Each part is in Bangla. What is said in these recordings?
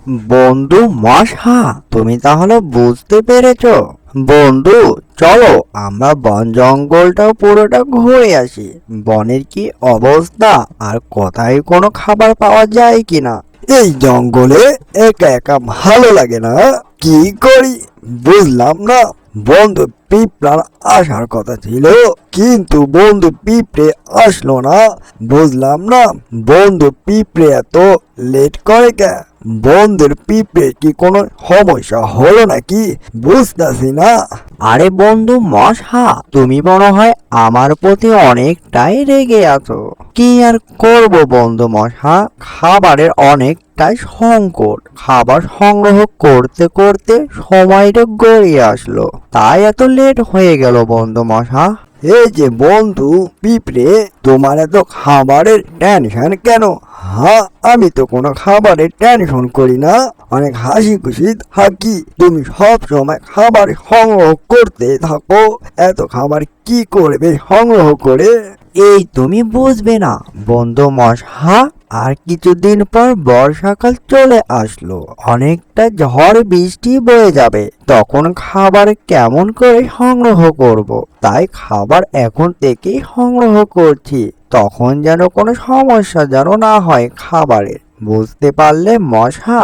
বন্ধু মশা, তুমি তাহলে বুঝতে পেরেছো? বন্ধু, চলো আমরা বন জঙ্গলটা পুরোটা ঘুরে আসি। বনের কি অবস্থা, আর কোথায় কোনো খাবার পাওয়া যায় কিনা। এই জঙ্গলে একা একা ভালো লাগে না, কি করি বুঝলাম না। বন্ধু পিঁপড়ার আসার কথা ছিল, কিন্তু বন্ধু পিঁপড়ে আসলো না। বুঝলাম না বন্ধু পিঁপড়ে এত লেট করে কে। বন্ধুর পিঁপড়ে কি কোনো সমস্যা হলো নাকি, বুঝতেছি না। আরে বন্ধু মশা, তুমি মনে হয় আমার প্রতি অনেকটাই রেগে আছো। কি আর করব বন্ধু মশা, খাবারের অনেকটাই সংকট। খাবার সংগ্রহ করতে করতে সময়টা গড়িয়ে আসলো, তাই এত লেট হয়ে গেল বন্ধু মশা। এই যে বন্ধু পিঁপড়ে, তোমার এত খাবারের টেনশন কেন? হ্যাঁ, আমি তো কোনো খাবারের টেনশন করি না, অনেক হাসি খুশি থাকি। তুমি সব সময় খাবার সংগ্রহ করতে থাকো। এত খাবার কি করবে সংগ্রহ করে? এই তুমি বুঝবে না বন্ধু মশা, আর কিছুদিন পর বর্ষাকাল চলে আসলো, অনেকটা ঝড় বৃষ্টি বয়ে যাবে। তখন খাবার কেমন করে সংগ্রহ করব। তাই খাবার এখন থেকেই সংগ্রহ করছি, তখন যেন কোনো সমস্যা যেন না হয় খাবারের। বুঝতে পারলে মশা?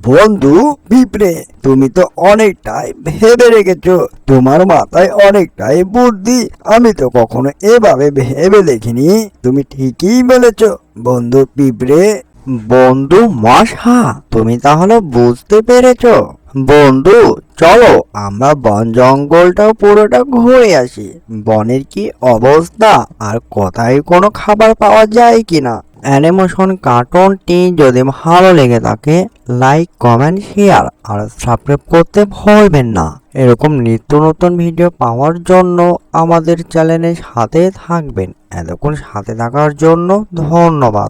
বন্ধু পিঁপড়ে, তুমি তো অনেকটাই ভেবে রেখেছো, তোমার মাথায় অনেকটাই বুদ্ধি। আমি তো কখনো এভাবে ভেবে দেখিনি। তুমি ঠিকই বলেছ বন্ধু পিঁপড়ে। বন্ধু মশা, তুমি তাহলে বুঝতে পেরেছো? বন্ধু, চলো আমরা বন জঙ্গলটাও পুরোটা ঘুরে আসি। বনের কি অবস্থা, আর কোথায় কোনো খাবার পাওয়া যায় কিনা। অ্যানিমেশন কার্টুনটি যদি ভালো লেগে থাকে, লাইক কমেন্ট শেয়ার আর সাবস্ক্রাইব করতে ভুলবেন না। এরকম নিত্য নতুন ভিডিও পাওয়ার জন্য আমাদের চ্যানেলের সাথে থাকবেন। এতক্ষণ সাথে থাকার জন্য ধন্যবাদ।